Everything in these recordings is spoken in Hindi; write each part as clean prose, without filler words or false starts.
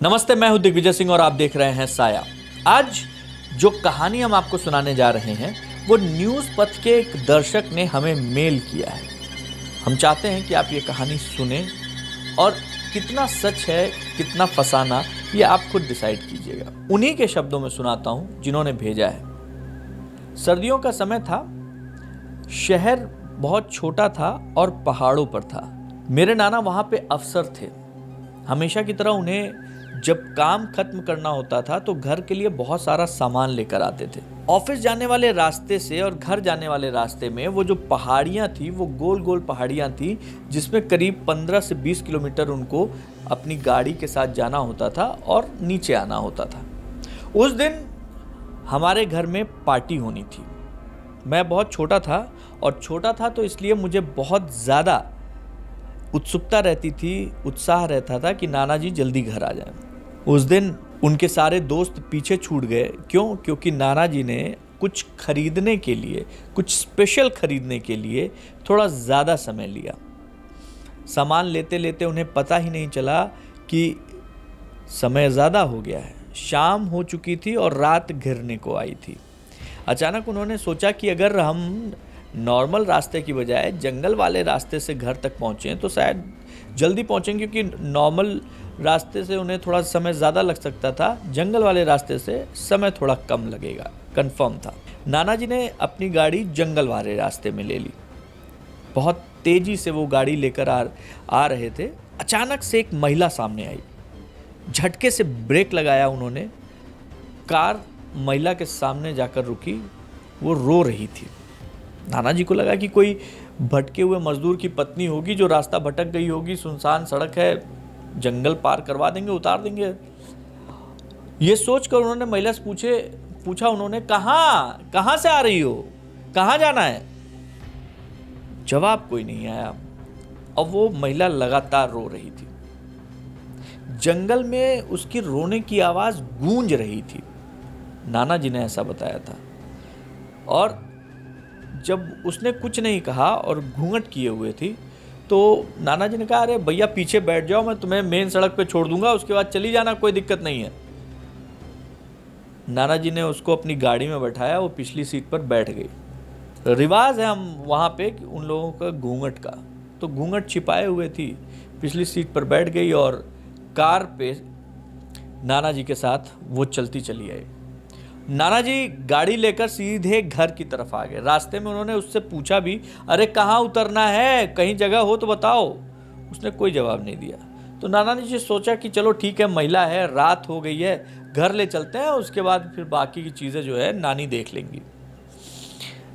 नमस्ते, मैं हूं दिग्विजय सिंह और आप देख रहे हैं साया। आज जो कहानी हम आपको सुनाने जा रहे हैं वो न्यूज़ पथ के एक दर्शक ने हमें मेल किया है। हम चाहते हैं कि आप ये कहानी सुने और कितना सच है कितना फसाना ये आप खुद डिसाइड कीजिएगा। उन्हीं के शब्दों में सुनाता हूं जिन्होंने भेजा है। सर्दियों का समय था, शहर बहुत छोटा था और पहाड़ों पर था। मेरे नाना वहाँ पे अफसर थे। हमेशा की तरह उन्हें जब काम खत्म करना होता था तो घर के लिए बहुत सारा सामान लेकर आते थे। ऑफिस जाने वाले रास्ते से और घर जाने वाले रास्ते में वो जो पहाड़ियाँ थी वो गोल गोल पहाड़ियाँ थी जिसमें करीब 15 से 20 किलोमीटर उनको अपनी गाड़ी के साथ जाना होता था और नीचे आना होता था। उस दिन हमारे घर में पार्टी होनी थी। मैं बहुत छोटा था और छोटा था तो इसलिए मुझे बहुत ज़्यादा उत्सुकता रहती थी, उत्साह रहता था कि नाना जी जल्दी घर आ जाएं। उस दिन उनके सारे दोस्त पीछे छूट गए। क्यों? क्योंकि नाना जी ने कुछ खरीदने के लिए, कुछ स्पेशल खरीदने के लिए थोड़ा ज़्यादा समय लिया। सामान लेते लेते उन्हें पता ही नहीं चला कि समय ज़्यादा हो गया है। शाम हो चुकी थी और रात घिरने को आई थी। अचानक उन्होंने सोचा कि अगर हम नॉर्मल रास्ते की बजाय जंगल वाले रास्ते से घर तक पहुँचें तो शायद जल्दी पहुँचेंगे, क्योंकि नॉर्मल रास्ते से उन्हें थोड़ा समय ज़्यादा लग सकता था, जंगल वाले रास्ते से समय थोड़ा कम लगेगा, कंफर्म था। नाना जी ने अपनी गाड़ी जंगल वाले रास्ते में ले ली। बहुत तेज़ी से वो गाड़ी लेकर आ रहे थे। अचानक से एक महिला सामने आई। झटके से ब्रेक लगाया उन्होंने। कार महिला के सामने जाकर रुकी। वो रो रही थी। नाना जी को लगा कि कोई भटके हुए मजदूर की पत्नी होगी जो रास्ता भटक गई होगी, सुनसान सड़क है, जंगल पार करवा देंगे, उतार देंगे। ये सोचकर उन्होंने महिला से पूछा उन्होंने, कहाँ से आ रही हो, कहाँ जाना है? जवाब कोई नहीं आया। अब वो महिला लगातार रो रही थी। जंगल में उसकी रोने की आवाज गूंज रही थी। नाना जी ने ऐसा बताया था। और जब उसने कुछ नहीं कहा और घूंघट किए हुए थी तो नाना जी ने कहा, अरे भैया पीछे बैठ जाओ, मैं तुम्हें मेन सड़क पे छोड़ दूंगा, उसके बाद चली जाना, कोई दिक्कत नहीं है। नाना जी ने उसको अपनी गाड़ी में बैठाया। वो पिछली सीट पर बैठ गई। रिवाज है हम वहाँ पे कि उन लोगों का घूंघट का, तो घूंघट छिपाए हुए थी, पिछली सीट पर बैठ गई और कार पे नाना जी के साथ वो चलती चली आई। नाना जी गाड़ी लेकर सीधे घर की तरफ आ गए। रास्ते में उन्होंने उससे पूछा भी, अरे कहाँ उतरना है, कहीं जगह हो तो बताओ। उसने कोई जवाब नहीं दिया। तो नाना जी सोचा कि चलो ठीक है, महिला है, रात हो गई है, घर ले चलते हैं, उसके बाद फिर बाकी की चीज़ें जो है नानी देख लेंगी।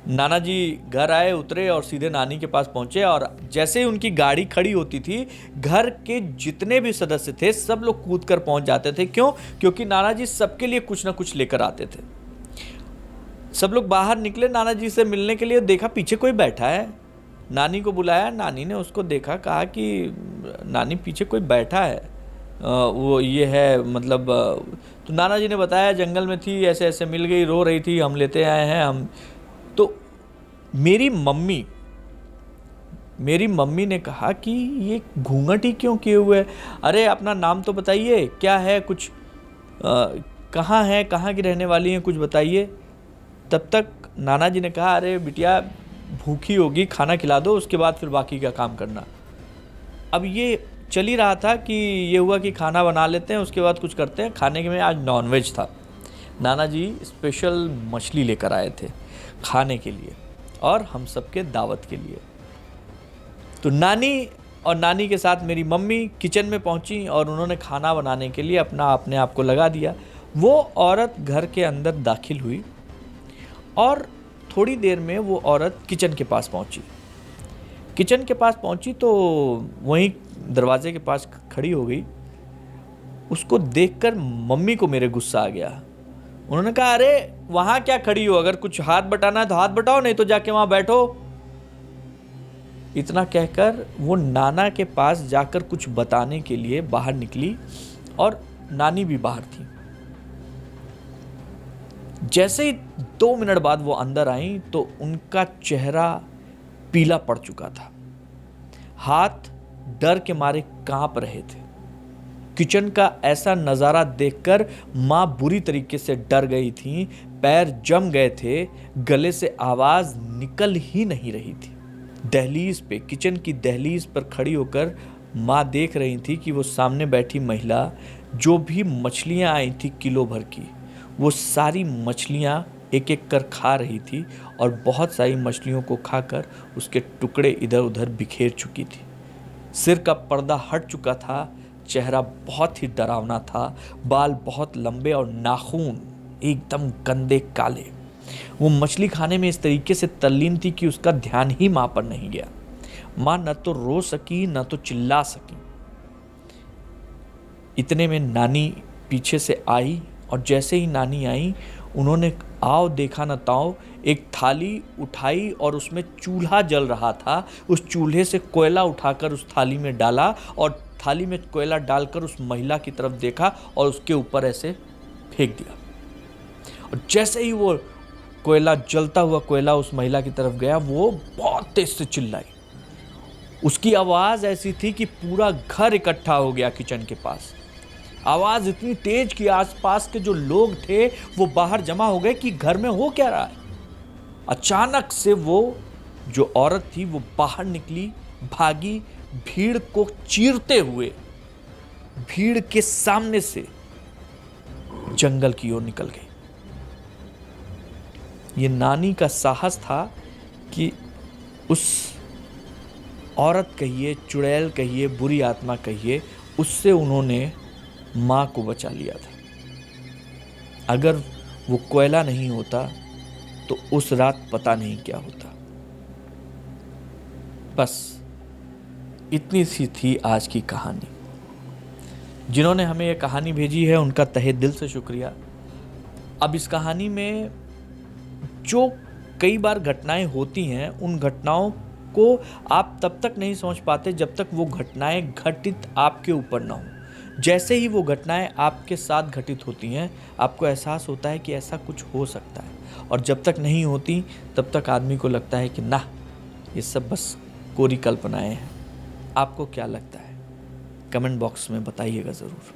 नाना जी घर आए, उतरे और सीधे नानी के पास पहुंचे। और जैसे ही उनकी गाड़ी खड़ी होती थी, घर के जितने भी सदस्य थे सब लोग कूद कर पहुंच जाते थे। क्यों? क्योंकि नाना जी सबके लिए कुछ ना कुछ लेकर आते थे। सब लोग बाहर निकले नाना जी से मिलने के लिए। देखा पीछे कोई बैठा है। नानी को बुलाया। नानी ने उसको देखा, कहा कि नानी पीछे कोई बैठा है, वो ये है मतलब। तो नाना जी ने बताया जंगल में थी, ऐसे ऐसे मिल गई, रो रही थी, हम लेते आए हैं हम। तो मेरी मम्मी ने कहा कि ये घूंघट ही क्यों किए हुए? अरे अपना नाम तो बताइए, क्या है, कुछ कहाँ है, कहाँ की रहने वाली हैं, कुछ बताइए। तब तक नाना जी ने कहा, अरे बिटिया भूखी होगी, खाना खिला दो, उसके बाद फिर बाकी का काम करना। अब ये चल ही रहा था कि ये हुआ कि खाना बना लेते हैं, उसके बाद कुछ करते हैं। खाने में आज नॉनवेज था। नाना जी स्पेशल मछली लेकर आए थे खाने के लिए और हम सबके दावत के लिए। तो नानी और नानी के साथ मेरी मम्मी किचन में पहुंची और उन्होंने खाना बनाने के लिए अपने आप को लगा दिया। वो औरत घर के अंदर दाखिल हुई और थोड़ी देर में वो औरत किचन के पास पहुंची तो वहीं दरवाजे के पास खड़ी हो गई। उसको देखकर मम्मी को मेरे गुस्सा आ गया। उन्होंने कहा, अरे वहां क्या खड़ी हो, अगर कुछ हाथ बटाना है तो हाथ बटाओ, नहीं तो जाके वहां बैठो। इतना कहकर वो नाना के पास जाकर कुछ बताने के लिए बाहर निकली और नानी भी बाहर थी। जैसे ही 2 मिनट बाद वो अंदर आई तो उनका चेहरा पीला पड़ चुका था। हाथ डर के मारे कांप रहे थे। किचन का ऐसा नज़ारा देखकर माँ बुरी तरीके से डर गई थी, पैर जम गए थे, गले से आवाज़ निकल ही नहीं रही थी। दहलीज पे, किचन की दहलीज पर खड़ी होकर माँ देख रही थी कि वो सामने बैठी महिला जो भी मछलियाँ आई थी किलो भर की, वो सारी मछलियाँ एक एक कर खा रही थी और बहुत सारी मछलियों को खाकर उसके टुकड़े इधर उधर बिखेर चुकी थी। सिर का पर्दा हट चुका था, चेहरा बहुत ही डरावना था, बाल बहुत लंबे और नाखून एकदम गंदे काले। वो मछली खाने में इस तरीके से तल्लीन थी कि उसका ध्यान ही माँ पर नहीं गया। माँ न तो रो सकी न तो चिल्ला सकी। इतने में नानी पीछे से आई और जैसे ही नानी आई उन्होंने आओ देखा न ताओ एक थाली उठाई और उसमें चूल्हा जल रहा था। उस चूल्हे से कोयला उठाकर उस थाली में डाला और थाली में कोयला डालकर उस महिला की तरफ देखा और उसके ऊपर ऐसे फेंक दिया। और जैसे ही वो कोयला, जलता हुआ कोयला उस महिला की तरफ गया, वो बहुत तेज से चिल्लाई। उसकी आवाज़ ऐसी थी कि पूरा घर इकट्ठा हो गया किचन के पास। आवाज़ इतनी तेज कि आसपास के जो लोग थे वो बाहर जमा हो गए कि घर में हो क्या रहा है। अचानक से वो जो औरत थी वो बाहर निकली, भागी, भीड़ को चीरते हुए भीड़ के सामने से जंगल की ओर निकल गई। ये नानी का साहस था कि उस औरत कहिए, चुड़ैल कहिए, बुरी आत्मा कहिए, उससे उन्होंने माँ को बचा लिया था। अगर वो कोयला नहीं होता तो उस रात पता नहीं क्या होता। बस इतनी सी थी आज की कहानी। जिन्होंने हमें ये कहानी भेजी है उनका तहे दिल से शुक्रिया। अब इस कहानी में जो कई बार घटनाएं होती हैं, उन घटनाओं को आप तब तक नहीं समझ पाते जब तक वो घटनाएं घटित आपके ऊपर ना हो। जैसे ही वो घटनाएं आपके साथ घटित होती हैं, आपको एहसास होता है कि ऐसा कुछ हो सकता है, और जब तक नहीं होती तब तक आदमी को लगता है कि ना, ये सब बस कोरी कल्पनाएं हैं। आपको क्या लगता है? कमेंट बॉक्स में बताइएगा ज़रूर।